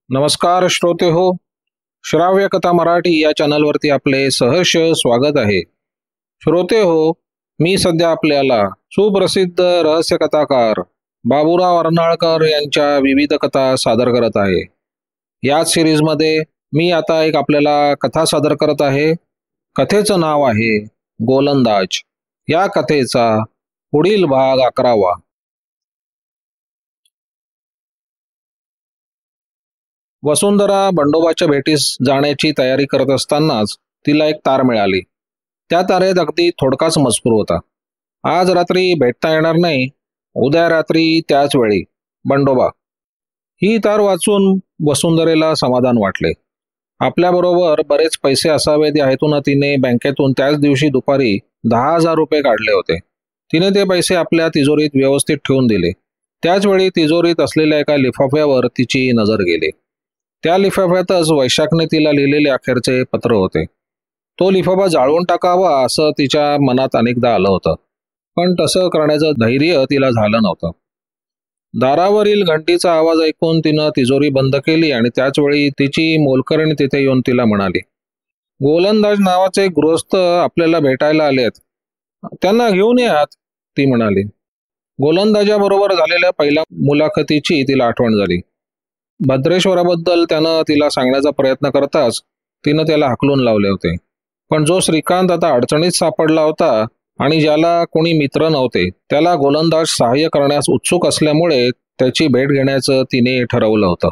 नमस्कार श्रोते हो. श्राव्य कथा मराठी या चॅनलवरती आपले सहर्ष स्वागत आहे. श्रोते हो, मी सध्या आपल्याला सुप्रसिद्ध रहस्य कथाकार बाबूराव अर्नाळकर यांच्या विविध कथा सादर करत आहे. याच सिरीजमध्ये मी आता एक आपल्याला कथा सादर करत आहे. कथेचं नाव आहे गोलंदाज. या कथेचा पुढील भाग 11वा. वसुंधरा बंडोबाच्या भेटीस जाण्याची तयारी करत असतानाच तिला एक तार मिळाली. त्या तारेत अगदी थोडकाच मजकूर होता. आज रात्री भेटता येणार नाही, उद्या रात्री त्याच वेळी बंडोबा. ही तार वाचून वसुंधरेला समाधान वाटले. आपल्याबरोबर बरेच पैसे असावेत या हेतून तिने बँकेतून त्याच दिवशी दुपारी 10,000 रुपये काढले होते. तिने ते पैसे आपल्या तिजोरीत व्यवस्थित ठेवून दिले. त्याच वेळी तिजोरीत असलेल्या एका लिफाफ्यावर तिची नजर गेली. त्या लिफाफ्यातच वैशाखने तिला लिहिलेले अखेरचे पत्र होते. तो लिफाफा जाळून टाकावा असं तिच्या मनात अनेकदा आलं होतं, पण तसं करण्याचं धैर्य तिला झालं नव्हतं. दारावरील घंटीचा आवाज ऐकून तिनं तिजोरी बंद केली आणि त्याच वेळी तिची मोलकरीण तिथे येऊन तिला म्हणाली, गोलंदाज नावाचे गृहस्थ आपल्याला भेटायला आलेत, त्यांना घेऊन यात. ती म्हणाली. गोलंदाजाबरोबर झालेल्या पहिल्या मुलाखतीची तिला आठवण झाली. भद्रेश्वराबद्दल त्यानं तिला सांगण्याचा प्रयत्न करताच तिनं त्याला हाकलून लावले होते. पण जो श्रीकांत आता अडचणीत सापडला होता आणि ज्याला कोणी मित्र नव्हते, त्याला गोलंदाज सहाय्य करण्यास उत्सुक असल्यामुळे त्याची भेट घेण्याचं तिने ठरवलं होतं.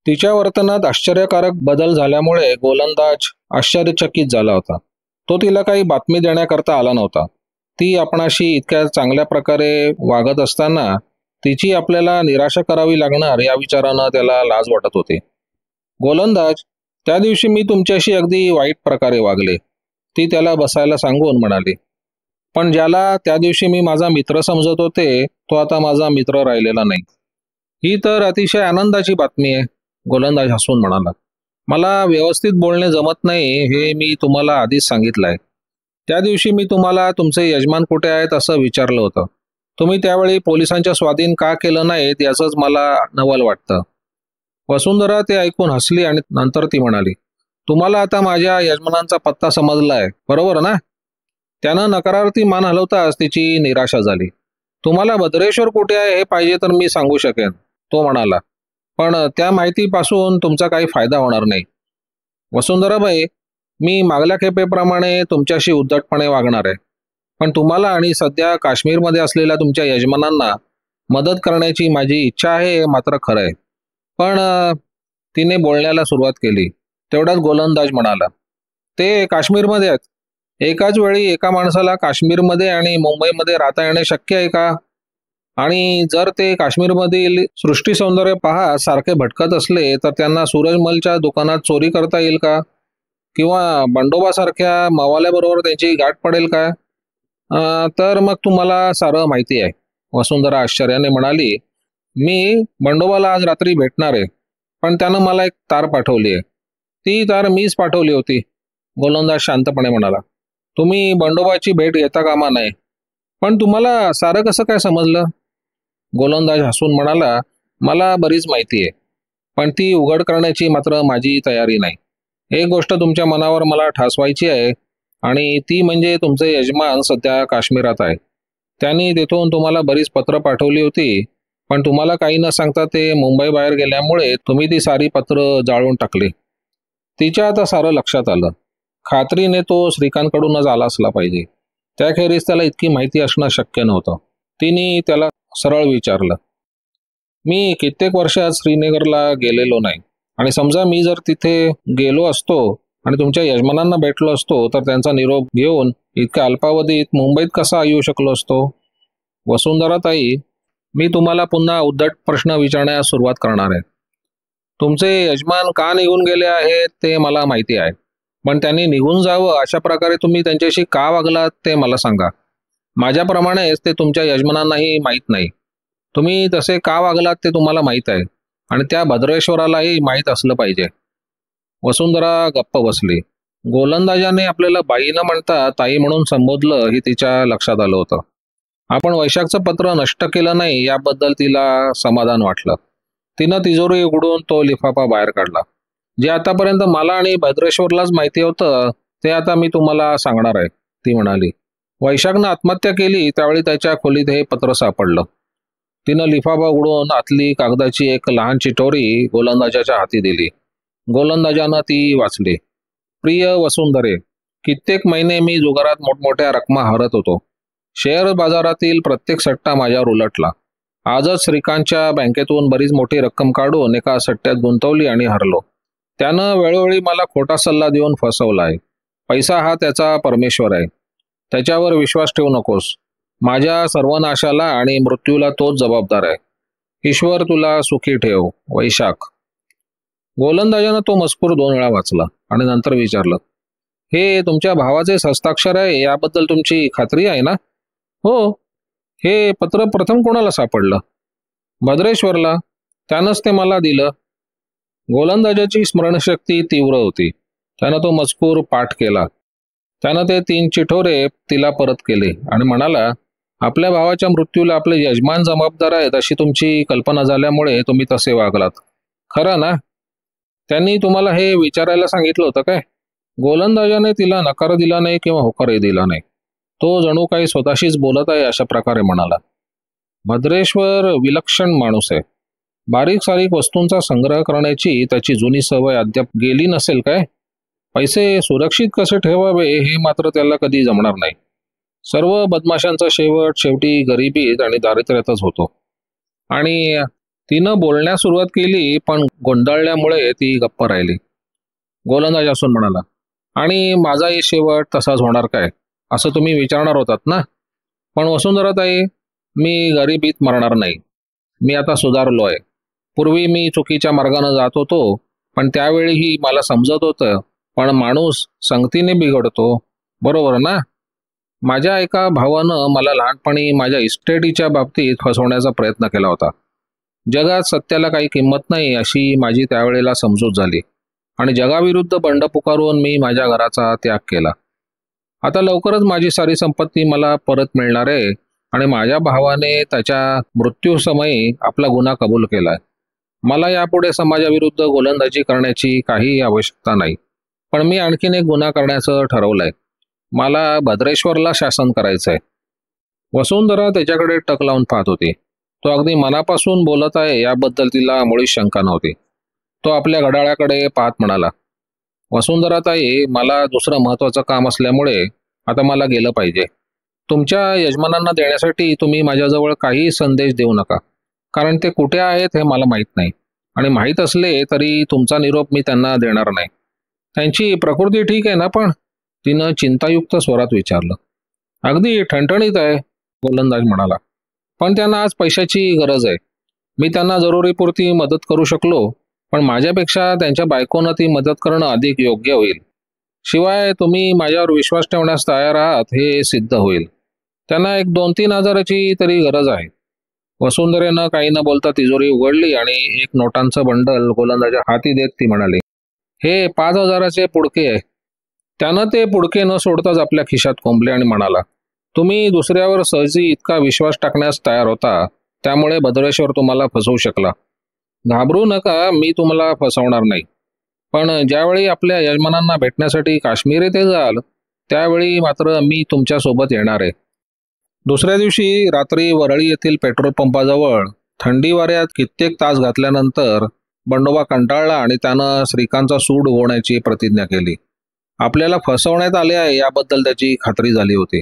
तिच्या वर्तनात आश्चर्यकारक बदल झाल्यामुळे गोलंदाज आश्चर्यचकित झाला होता. तो तिला काही बातमी देण्याकरता आला नव्हता. ती आपणाशी इतक्या चांगल्या प्रकारे वागत असताना तिची आपल्याला निराशा करावी लागणार या विचारानं त्याला लाज वाटत होती. गोलंदाज, त्या दिवशी मी तुमच्याशी अगदी वाईट प्रकारे वागले, ती त्याला बसायला सांगून म्हणाली. पण ज्याला त्या दिवशी मी माझा मित्र समजत होते, तो आता माझा मित्र राहिलेला नाही. ही तर अतिशय आनंदाची बातमी आहे, गोलंदाज हसून म्हणाला. मला व्यवस्थित बोलणे जमत नाही हे मी तुम्हाला आधीच सांगितलं आहे. त्या दिवशी मी तुम्हाला तुमचे यजमान कुठे आहेत असं विचारलं होतं. तुम्ही त्यावेळी पोलिसांच्या स्वाधीन का केलं नाहीत याचंच मला नवल वाटतं. वसुंधरा ते ऐकून हसली आणि नंतर ती म्हणाली, तुम्हाला आता माझ्या यजमानांचा पत्ता समजलाय, बरोबर ना? त्यानं नकारार्थी मान हलवताच तिची निराशा झाली. तुम्हाला भद्रेश्वर कुठे आहे हे पाहिजे तर मी सांगू शकेन, तो म्हणाला. पण त्या माहितीपासून तुमचा काही फायदा होणार नाही. वसुंधराबाई, मी मागल्या खेपेप्रमाणे तुमच्याशी उद्धटपणे वागणार आहे. पण तुम्हाला आणि सध्या काश्मीरमध्ये असलेल्या तुमच्या यजमानांना मदत करण्याची माझी इच्छा आहे हे मात्र खरं आहे. पण तिने बोलण्याला सुरुवात केली. तेवढ्यात गोलंदाज म्हणाला, ते काश्मीरमध्ये आहेत. एकाच वेळी एका माणसाला काश्मीरमध्ये आणि मुंबईमध्ये राहता येणे शक्य आहे का? आणि जर ते काश्मीरमधील सृष्टी सौंदर्य पहा सारखे भटकत असले तर त्यांना सूरजमलच्या दुकानात चोरी करता येईल का? किंवा बंडोबासारख्या मवाल्याबरोबर त्यांची गाठ पडेल का? तर मग तुम्हाला सारं माहिती आहे. वसुंधरा आश्चर्याने म्हणाली, मी बंडोबाला आज रात्री भेटणार आहे, पण त्यानं मला एक तार पाठवली आहे. ती तार मीच पाठवली होती, गोलंदाज शांतपणे म्हणाला. तुम्ही बंडोबाची भेट घेता कामा नये. पण तुम्हाला सारं कसं काय समजलं? गोलंदाज हसून म्हणाला, मला बरीच माहिती आहे, पण ती उघड करण्याची मात्र माझी तयारी नाही. एक गोष्ट तुमच्या मनावर मला ठासवायची आहे आणि ती म्हणजे तुमचे यजमान सध्या काश्मीरात आहे. त्यांनी तिथून तुम्हाला बरीच पत्र पाठवली होती, पण तुम्हाला काही न सांगता ते मुंबई बाहेर गेल्यामुळे तुम्ही ती सारी पत्र जाळून टाकली. तिच्या आता सारं लक्षात आलं. खात्रीने तो श्रीकांतकडूनच आला असला पाहिजे. त्याखेरीज त्याला इतकी माहिती असणं शक्य नव्हतं. तिने त्याला सरळ विचारलं, मी कित्येक वर्षात श्रीनगरला गेलेलो नाही आणि समजा मी जर तिथे गेलो असतो आणि तुमच्या यजमानांना भेटलो असतो तर त्यांचा निरोप घेऊन इतक्या अल्पावधीत मुंबईत कसा येऊ शकलो असतो? वसुंधराताई, मी तुम्हाला पुन्हा उद्धट प्रश्न विचारण्यास सुरुवात करणार आहे. तुमचे यजमान का निघून गेले आहेत ते मला माहिती आहे, पण त्यांनी निघून जावं अशा प्रकारे तुम्ही त्यांच्याशी का वागलात ते मला सांगा. माझ्याप्रमाणेच ते तुमच्या यजमानांनाही माहीत नाही. तुम्ही तसे का वागलात ते तुम्हाला माहीत आहे आणि त्या भद्रेश्वरालाही माहीत असलं पाहिजे. वसुंधरा गप्प बसली. गोलंदाजाने आपल्याला बाई न म्हणता ताई म्हणून संबोधलं हे तिच्या लक्षात आलं होतं. आपण वैशाखचं पत्र नष्ट केलं नाही याबद्दल तिला समाधान वाटलं. तिनं तिजोरी उघडून तो लिफाफा बाहेर काढला. जे आतापर्यंत मला आणि भद्रेश्वरलाच माहिती होतं ते आता मी तुम्हाला सांगणार आहे, ती म्हणाली. वैशाखनं आत्महत्या केली त्यावेळी त्याच्या खोलीत हे पत्र सापडलं. तिनं लिफाफा उघडून आतली कागदाची एक लहान चिठोरी गोलंदाजाच्या हाती दिली. गोलंदाजानं ती वाचली. प्रिय वसुंधरे, कित्येक महिने मी जुगारात मोठमोठ्या रकमा हरत होतो. शेअर बाजारातील प्रत्येक सट्टा माझ्यावर उलटला. आजच श्रीकांतच्या बँकेतून बरीच मोठी रक्कम काढून एका सट्ट्यात गुंतवली आणि हरलो. त्यानं वेळोवेळी मला खोटा सल्ला देऊन फसवला आहे. पैसा हा त्याचा परमेश्वर आहे. त्याच्यावर विश्वास ठेवू नकोस. माझ्या सर्वनाशाला आणि मृत्यूला तोच जबाबदार आहे. ईश्वर तुला सुखी ठेव. वैशाख. गोलंदाजानं तो मजकूर 2 वेळा वाचला आणि नंतर विचारलं, हे तुमच्या भावाचे हस्ताक्षर आहे याबद्दल तुमची खात्री आहे ना? हो. हे पत्र प्रथम कोणाला सापडलं? भद्रेश्वरला. त्यानंच ते मला दिलं. गोलंदाजाची स्मरणशक्ती तीव्र होती. त्यानं तो मजकूर पाठ केला. त्यानं ते 3 चिठोरे तिला परत केले आणि म्हणाला, आपल्या भावाच्या मृत्यूला आपले यजमान जबाबदार आहेत अशी तुमची कल्पना झाल्यामुळे तुम्ही तसे वागलात. खरं ना? त्यांनी तुम्हाला हे विचारायला सांगितलं होतं काय? गोलंदाजाने तिला नकार दिला नाही किंवा होकारही दिला नाही. तो जणू काही स्वतःशीच बोलत आहे अशा प्रकारे म्हणाला. भद्रेश्वर विलक्षण माणूस आहे. बारीक सारीक वस्तूंचा संग्रह करण्याची त्याची जुनी सवय अद्याप गेली नसेल काय? पैसे सुरक्षित कसे ठेवावे हे मात्र त्याला कधी जमणार नाही. सर्व बदमाशांचा शेवट शेवटी गरिबीत आणि दारिद्र्यातच होतो. आणि तिनं बोलण्यास सुरुवात केली पण गोंधळल्यामुळे ती गप्प राहिली. गोलंदाज असून म्हणाला, आणि माझाही शेवट तसाच होणार काय असं तुम्ही विचारणार होतात ना? पण वसुंधराताई, मी गरिबीत मरणार नाही. मी आता सुधारलो आहे. पूर्वी मी चुकीच्या मार्गाने जात होतो, पण त्यावेळीही मला समजत होतं पण माणूस संगतीने बिघडतो, बरोबर ना? माझ्या एका भावानं मला लहानपणी माझ्या इस्टेटीच्या बाबतीत फसवण्याचा प्रयत्न केला होता. जगात सत्याला काही किंमत नाही अशी माझी त्यावेळेला समजूत झाली आणि जगाविरुद्ध बंड पुकारून मी माझ्या घराचा त्याग केला. आता लवकरच माझी सारी संपत्ती मला परत मिळणार आहे आणि माझ्या भावाने त्याच्या मृत्यूसमयी आपला गुन्हा कबूल केलाय. मला यापुढे समाजाविरुद्ध गोलंदाजी करण्याची काही आवश्यकता नाही. पण मी आणखीन एक गुन्हा करण्याचं ठरवलंय. मला भद्रेश्वरला शासन करायचंय. वसुंधरा त्याच्याकडे टक लावून पाहत होती. तो अगदी मनापासून बोलत आहे याबद्दल तिला मुळीच शंका नव्हती. तो आपल्या घड्याळाकडे पाहत म्हणाला, वसुंधराताई, मला दुसरं महत्त्वाचं काम असल्यामुळे आता मला गेलं पाहिजे. तुमच्या यजमानांना देण्यासाठी तुम्ही माझ्याजवळ काही संदेश देऊ नका, कारण ते कुठे आहेत हे मला माहीत नाही आणि माहीत असले तरी तुमचा निरोप मी त्यांना देणार नाही. त्यांची प्रकृती ठीक आहे ना? पण तिनं चिंतायुक्त स्वरात विचारलं. अगदी ठणठणीत आहे, गोलंदाज म्हणाला. पण त्यांना आज पैशाची गरज आहे. मी त्यांना जरुरीपुरती मदत करू शकलो, पण माझ्यापेक्षा त्यांच्या बायकोनं ती मदत करणं अधिक योग्य होईल. शिवाय तुम्ही माझ्यावर विश्वास ठेवण्यास तयार आहात हे सिद्ध होईल. त्यांना एक 2-3 हजाराची तरी गरज आहे. वसुंधरेनं काही न बोलता तिजोरी उघडली आणि एक नोटांचं बंडल गोलंदाजाच्या हाती देत ती म्हणाली, हे 5,000चे पुडके आहे. त्यानं ते पुडके न सोडताच आपल्या खिशात कोंबले आणि म्हणाला, तुम्ही दुसऱ्यावर सहजी इतका विश्वास टाकण्यास तयार होता, त्यामुळे भद्रेश्वर तुम्हाला फसवू शकला. घाबरू नका, मी तुम्हाला फसवणार नाही. पण ज्यावेळी आपल्या यजमानांना भेटण्यासाठी काश्मीर येथे जाल त्यावेळी मात्र मी तुमच्यासोबत येणार आहे. दुसऱ्या दिवशी रात्री वरळी येथील पेट्रोल पंपाजवळ थंडी वाऱ्यात कित्येक तास घातल्यानंतर बंडोबा कंटाळला आणि त्यानं श्रीकांतचा सूड उगवण्याची प्रतिज्ञा केली. आपल्याला फसवण्यात आले आहे याबद्दल त्याची खात्री झाली होती.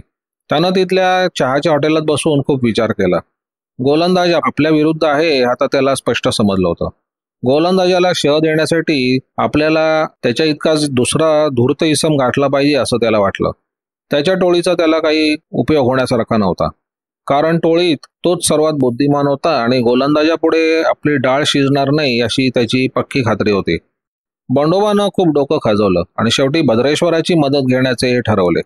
त्यानं तिथल्या चहाच्या हॉटेलात बसून खूप विचार केला. गोलंदाज आपल्या विरुद्ध आहे आता त्याला स्पष्ट समजलं होतं. गोलंदाजाला शह देण्यासाठी आपल्याला त्याच्या इतकाच दुसरा धूर्त इसम गाठला पाहिजे असं त्याला वाटलं. त्याच्या टोळीचा त्याला काही उपयोग होण्यासारखा नव्हता, कारण टोळीत तोच सर्वात बुद्धिमान होता आणि गोलंदाजापुढे आपली डाळ शिजणार नाही अशी त्याची पक्की खात्री होती. बंडोबानं खूप डोकं खाजवलं आणि शेवटी भद्रेश्वराची मदत घेण्याचे ठरवले.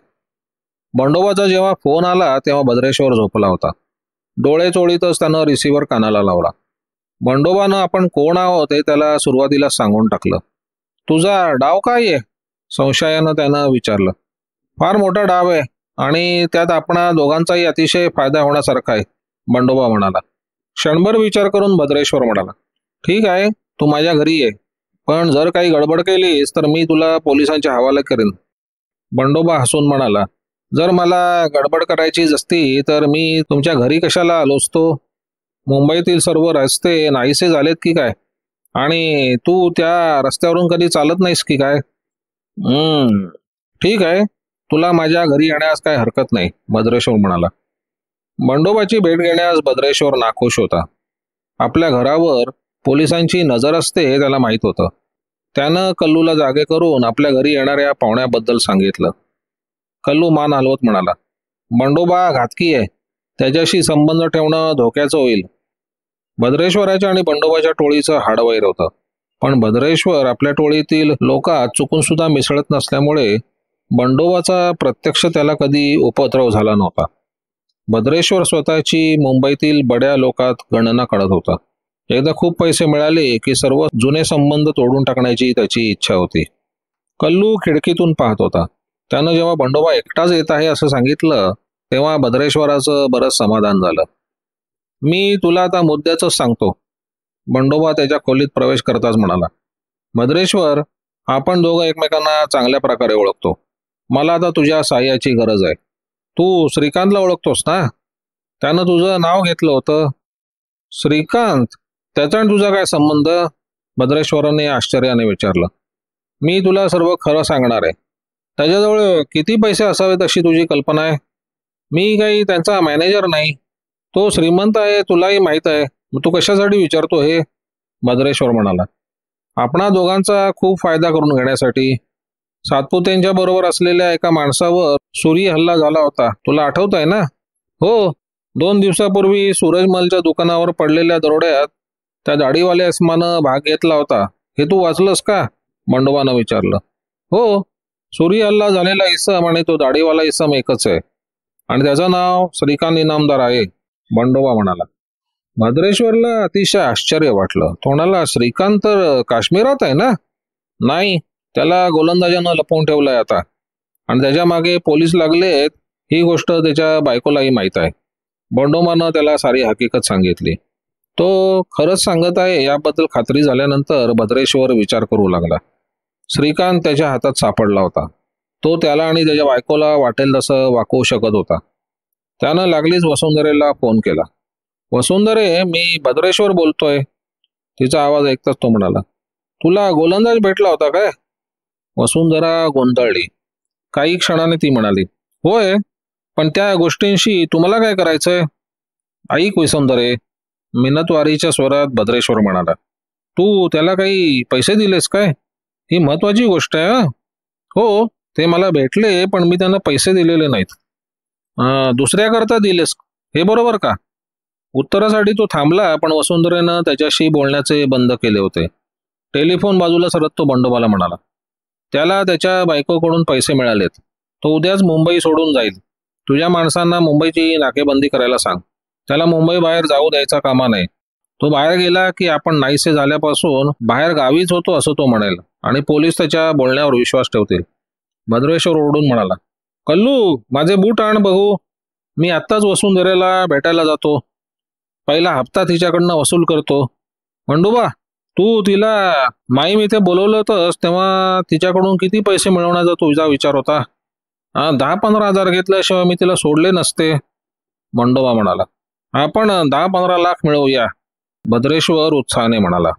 बंडोबाचा जेव्हा फोन आला तेव्हा भद्रेश्वर झोपला होता. डोळे चोळीतच त्यानं रिसिव्हर कानाला लावला. बंडोबानं आपण कोण आहोत हे त्याला सुरुवातीला सांगून टाकलं. तुझा डाव काय आहे? संशयानं त्यानं विचारलं. फार मोठा डाव आहे आणि त्यात आपणा दोघांचाही अतिशय फायदा होण्यासारखा आहे, बंडोबा म्हणाला. क्षणभर विचार करून भद्रेश्वर म्हणाला, ठीक आहे, तू माझ्या घरी ये, पण जर काही गडबड केलीस तर मी तुला पोलिसांच्या हवाले करेन. बंडोबा हसून म्हणाला, जर मला गडबड करायची असती तर मी तुमच्या घरी कशाला आलो असतो? मुंबईतील सर्व रस्ते नाहीसे झालेत की काय? आणि तू त्या रस्त्यावरून कधी चालत नाहीस की काय? ठीक आहे, तुला माझ्या घरी येण्यास काय हरकत नाही, भद्रेश्वर म्हणाला. बंडोबाची भेट घेण्यास भद्रेश्वर नाखुश होता. आपल्या घरावर पोलिसांची नजर असते हे त्याला माहीत होतं. त्यानं कल्लूला जागे करून आपल्या घरी येणाऱ्या पाहुण्याबद्दल सांगितलं. कल्लू मान हलवत म्हणाला, बंडोबा घातकी आहे, त्याच्याशी संबंध ठेवणं धोक्याचं होईल. भद्रेश्वराच्या आणि बंडोबाच्या टोळीचं हाडवैर होतं, पण भद्रेश्वर आपल्या टोळीतील लोकात चुकून सुद्धा मिसळत नसल्यामुळे बंडोबाचा प्रत्यक्ष त्याला कधी उपद्रव झाला नव्हता. भद्रेश्वर स्वतःची मुंबईतील बड्या लोकात गणना काढत होता. एकदा खूप पैसे मिळाले की सर्व जुने संबंध तोडून टाकण्याची त्याची इच्छा होती. कल्लू खिडकीतून पाहत होता. त्यानं जेव्हा बंडोबा एकटाच येत आहे असं सांगितलं तेव्हा भद्रेश्वराचं बरंच समाधान झालं. मी तुला आता मुद्द्याच सांगतो, बंडोबा त्याच्या खोलीत प्रवेश करताच म्हणाला. भद्रेश्वर, आपण दोघं एकमेकांना चांगल्या प्रकारे ओळखतो. मला आता तुझ्या साह्याची गरज आहे. तू श्रीकांतला ओळखतोस ना? त्यानं तुझं नाव घेतलं होतं. श्रीकांत? त्याचा आणि तुझा काय संबंध? भद्रेश्वराने आश्चर्याने विचारलं. मी तुला सर्व खरं सांगणार आहे. त्याच्याजवळ किती पैसे असावेत अशी तुझी कल्पना आहे? मी काही त्यांचा मॅनेजर नाही. तो श्रीमंत आहे, तुलाही माहीत आहे. मग तू कशासाठी विचारतो हे? भद्रेश्वर म्हणाला. आपणा दोघांचा खूप फायदा करून घेण्यासाठी. सातपुतेंच्या बरोबर असलेल्या एका माणसावर सुरी हल्ला झाला होता, तुला आठवत आहे ना? हो, 2 दिवसापूर्वी सूरजमलच्या दुकानावर पडलेल्या दरोड्यात त्या दाढीवाल्या इसमानं भाग घेतला होता. हे तू वाचलंस का? बंडोबानं विचारलं. हो, सुरी हल्ला झालेला इसम आणि तो दाढीवाला इसम एकच आहे, आणि त्याचं नाव श्रीकांत इनामदार आहे, बंडोबा म्हणाला. भद्रेश्वरला अतिशय आश्चर्य वाटलं. तो म्हणाला, श्रीकांत तर काश्मीरात आहे ना? नाही, त्याला गोलंदाजानं लपवून ठेवलंय आता, आणि त्याच्या मागे पोलीस लागलेत ही गोष्ट त्याच्या बायकोलाही माहीत आहे. बंडोबानं त्याला सारी हकीकत सांगितली. तो खरंच सांगत आहे याबद्दल खात्री झाल्यानंतर भद्रेश्वर विचार करू लागला. श्रीकांत त्याच्या हातात सापडला होता. तो त्याला आणि त्याच्या बायकोला वाटेल तसं वाकवू शकत होता. त्यानं लागलीच वसुंधरेला फोन केला. वसुंधरे, मी भद्रेश्वर बोलतोय. तिचा आवाज ऐकताच तो म्हणाला, तुला गोलंदाज भेटला होता काय? वसुंधरा गोंधळली. काही क्षणाने ती म्हणाली, होय, पण त्या गोष्टींशी तुम्हाला काय करायचंय? ऐक वसुंधरे, मिनतवारीच्या स्वरात भद्रेश्वर म्हणाला, तू त्याला काही पैसे दिलेस काय? ही महत्वाची गोष्ट आहे. हो, ते मला भेटले, पण मी त्यांना पैसे दिलेले नाहीत. दुसऱ्याकरता दिलेस हे बरोबर का? उत्तरासाठी तो थांबला, पण वसुंधरेनं त्याच्याशी बोलण्याचे बंद केले होते. टेलिफोन बाजूला सरत तो बंडोबाला म्हणाला, त्याला त्याच्या बायकोकडून पैसे मिळालेत. तो उद्याच मुंबई सोडून जाईल. तुझ्या माणसांना मुंबईची नाकेबंदी करायला सांग. त्याला मुंबई बाहेर जाऊ द्यायचा कामा नाही. तो बाहेर गेला की आपण नाहीसे झाल्यापासून बाहेर गावीच होतो असं तो म्हणेल, आणि पोलीस त्याच्या बोलण्यावर विश्वास ठेवतील. भद्रेश्वर ओरडून म्हणाला, कल्लू, माझे बूट आण बघू. मी आत्ताच वसुंधरेला भेटायला जातो. पहिला हप्ता तिच्याकडनं वसूल करतो. बंडोबा, तू तिला माईम इथे बोलवलं होतंस तेव्हा तिच्याकडून किती पैसे मिळवण्याचा तुझा विचार होता? 10-15 हजार घेतल्याशिवाय मी तिला सोडले नसते, बंडोबा म्हणाला. आपण 10-15 लाख मिळवूया, भद्रेश्वर उत्साहाने म्हणाला.